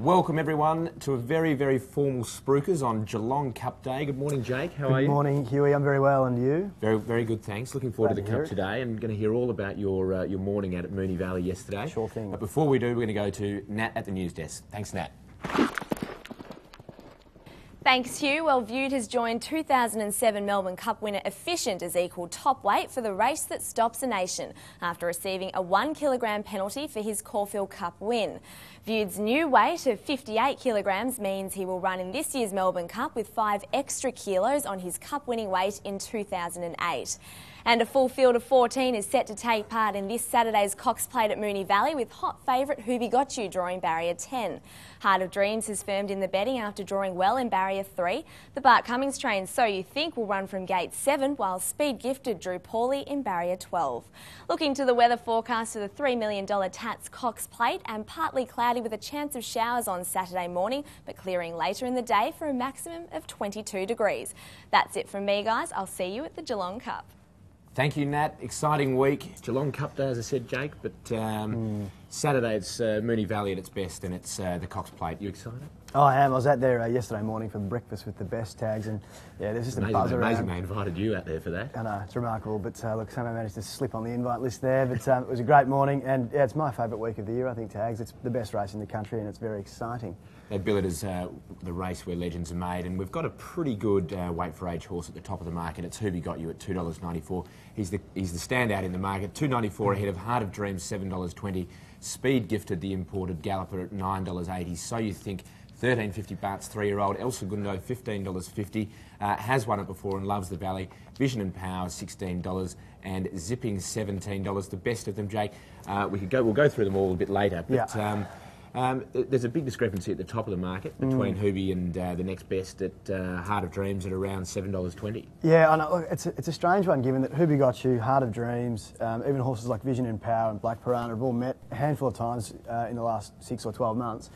Welcome everyone to a very, very formal Spruikers on Geelong Cup Day. Good morning, Jake. How are you? Good morning, Huey. I'm very well, and you? Very, very good, thanks. Looking forward to the Cup today, and going to hear all about your morning out at Moonee Valley yesterday. Sure thing. But before we do, we're going to go to Nat at the news desk. Thanks, Nat. Thanks, Hugh. Well, Viewed has joined 2007 Melbourne Cup winner Efficient as equal top weight for the race that stops a nation after receiving a 1 kilogram penalty for his Caulfield Cup win. Viewed's new weight of 58 kilograms means he will run in this year's Melbourne Cup with 5 extra kilos on his cup-winning weight in 2008. And a full field of 14 is set to take part in this Saturday's Cox Plate at Moonee Valley, with hot favourite Who Be Got You drawing barrier 10. Heart of Dreams has firmed in the betting after drawing well in barrier 3. The Bart Cummings train So You Think will run from gate 7, while Speed Gifted drew poorly in barrier 12. Looking to the weather forecast for the $3 million Tats Cox Plate, and partly cloudy with a chance of showers on Saturday morning, but clearing later in the day for a maximum of 22 degrees. That's it from me, guys. I'll see you at the Geelong Cup. Thank you, Nat. Exciting week. Geelong Cup Day, as I said, Jake, but Saturday it's Moonee Valley at its best, and it's the Cox Plate. You excited? Oh, I am. I was out there yesterday morning for breakfast with the best tags, and yeah, there's just a buzz around. Amazing they invited you out there for that. I know, it's remarkable, but look, somehow managed to slip on the invite list there, but it was a great morning, and yeah, it's my favourite week of the year, I think, tags. It's the best race in the country, and it's very exciting. They bill it as the race where legends are made, and we've got a pretty good weight for age horse at the top of the market. It's Who Be Got You at $2.94. He's the standout in the market. $2.94 ahead of Heart of Dreams, $7.20. Speed Gifted, the imported galloper, at $9.80. So You Think, $13.50 Bart's 3-year-old. El Segundo, $15.50. Has won it before and loves the Valley. Vision and Power, $16. And Zipping, $17. The best of them, Jake. We'll go through them all a bit later. But, yeah. There's a big discrepancy at the top of the market between Hoobie and the next best at Heart of Dreams at around $7.20. Yeah, I know. Look, it's a strange one, given that Who Be Got You, Heart of Dreams, even horses like Vision and Power and Black Piranha have all met a handful of times in the last 6 or 12 months,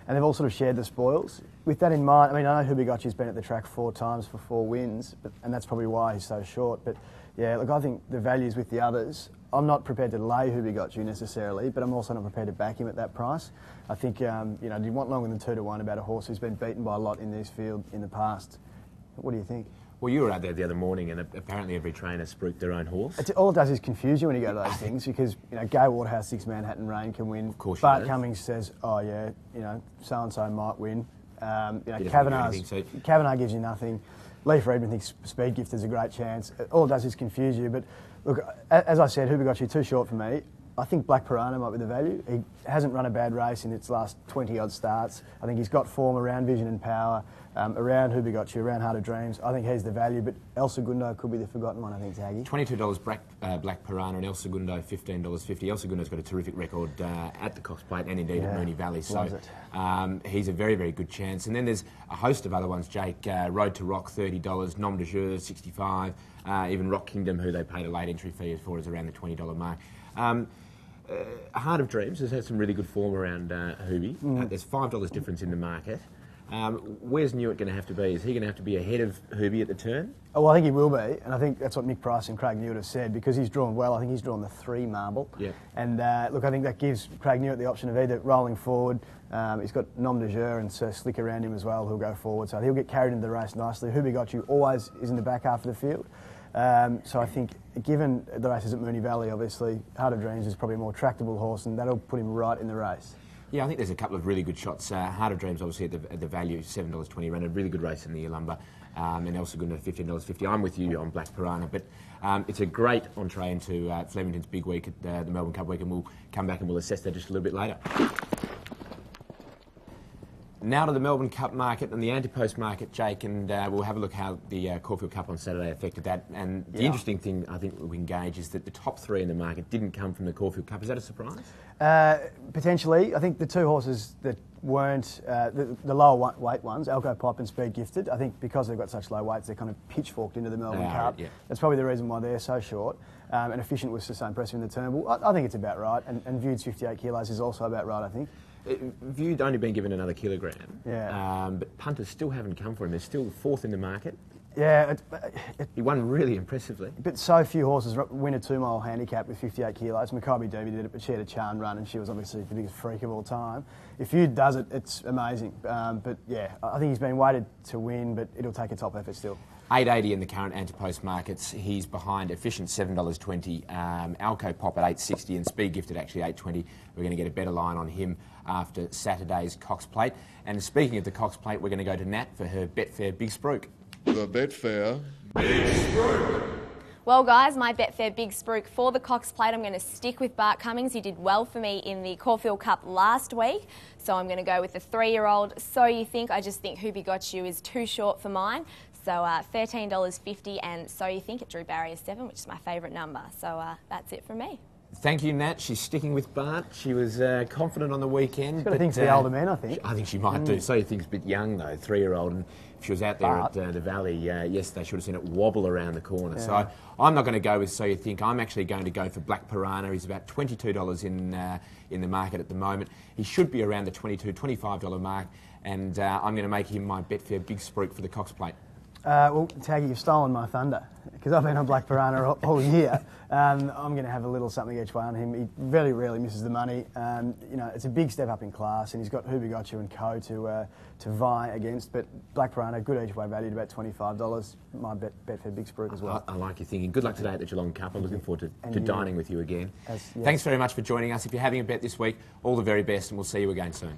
and they've all sort of shared the spoils. With that in mind, I mean, I know Who Be Got You's been at the track 4 times for 4 wins, and that's probably why he's so short. But yeah, look, I think the value's with the others. I'm not prepared to lay Who Be Got You necessarily, but I'm also not prepared to back him at that price. I think, do you want longer than 2 to 1 about a horse who's been beaten by a lot in this field in the past? What do you think? Well, you were out there the other morning, and apparently every trainer spruiked their own horse. All it does is confuse you when you go to those things, because Gay Waterhouse, 6 Manhattan Rain can win. Of course, Bart Cummings says, oh yeah, so and so might win. Kavanagh gives you nothing. Lee Friedman thinks Speed Gift is a great chance. All it does is confuse you. But look, as I said, Who Be Got You, too short for me. I think Black Piranha might be the value. He hasn't run a bad race in its last 20-odd starts. I think he's got form around Vision and Power, around Who Be Got You, around Heart of Dreams. I think he's the value, but El Segundo could be the forgotten one, I think, Taggy. $22 Black Piranha and El Segundo, $15.50. El Segundo's got a terrific record at the Cox Plate and indeed at Moonee Valley. So he's a very, very good chance. And then there's a host of other ones, Jake. Road to Rock, $30. Nom de Jure, $65. Even Rock Kingdom, who they paid a late entry fee for, is around the $20 mark. Heart of Dreams has had some really good form around Hoobie. There's $5 difference in the market. Where's Newitt going to have to be? Is he going to have to be ahead of Hoobie at the turn? Oh, well, I think he will be, and I think that's what Nick Price and Craig Newitt have said, because he's drawn well. I think he's drawn the 3 marble. Yeah. And look, I think that gives Craig Newitt the option of either rolling forward. He's got Nom de Jure and Sir Slick around him as well, who'll go forward, so he'll get carried into the race nicely. Who Be Got You always is in the back half of the field. So I think, given the races at Moonee Valley, obviously, Heart of Dreams is probably a more tractable horse, and that'll put him right in the race. Yeah, I think there's a couple of really good shots. Heart of Dreams, obviously, at the value, $7.20, ran a really good race in the Yalumba, and El Segundo, $15.50. I'm with you on Black Piranha, but it's a great entree into Flemington's big week at the Melbourne Cup week, and we'll come back and we'll assess that just a little bit later. Now to the Melbourne Cup market and the anti-post market, Jake, and we'll have a look how the Caulfield Cup on Saturday affected that. And the interesting thing I think we can gauge is that the top 3 in the market didn't come from the Caulfield Cup. Is that a surprise? Potentially. I think the 2 horses that weren't the lower weight ones, Alco Pop and Speed Gifted, I think because they've got such low weights, they're kind of pitchforked into the Melbourne Cup. Yeah. That's probably the reason why they're so short. And Efficient was so impressive in the Turnbull. I think it's about right. And Viewed's 58 kilos is also about right, I think. Viewed only been given another kilogram, but punters still haven't come for him. They're still 4th in the market. Yeah, He won really impressively. but so few horses win a 2 mile handicap with 58 kilos. Maccabi Derby did it, but she had a charm run and she was obviously the biggest freak of all time. If Feud does it, it's amazing. But yeah, I think he's been weighted to win, but it'll take a top effort still. $8.80 in the current anti-post markets. He's behind Efficient $7.20, Alco Pop at $8.60 and Speed Gifted actually $8.20. We're going to get a better line on him after Saturday's Cox Plate. And speaking of the Cox Plate, we're going to go to Nat for her Betfair Big Spruik. The Betfair Big Spruik. Well, guys, my Betfair Big Spruik for the Cox Plate, I'm going to stick with Bart Cummings. He did well for me in the Caulfield Cup last week. So I'm going to go with the 3-year-old So You Think. I just think Who Begot You is too short for mine. So $13.50 and So You Think. It drew barrier 7, which is my favourite number. So that's it from me. Thank you, Nat. She's sticking with Bart. She was confident on the weekend. She's got to think for the older men, I think. I think she might do. So You Think's a bit young, though, 3-year-old. And if she was out there at the Valley yesterday, she would have seen it wobble around the corner. Yeah. So I'm not going to go with So You Think. I'm actually going to go for Black Piranha. He's about $22 in the market at the moment. He should be around the $22, $25 mark. And I'm going to make him my Betfair Big Spruik for the Cox Plate. Well, Taggy, you've stolen my thunder because I've been on Black Piranha all year. I'm going to have a little something each way on him. He very rarely misses the money. You know, it's a big step up in class, and he's got Who Begot You and Co to vie against. But Black Piranha, good each way valued about $25. My Betfair Big Spruik as well. I like your thinking. Good luck today at the Geelong Cup. I'm looking forward to dining with you again. Yes. Thanks very much for joining us. If you're having a bet this week, all the very best, and we'll see you again soon.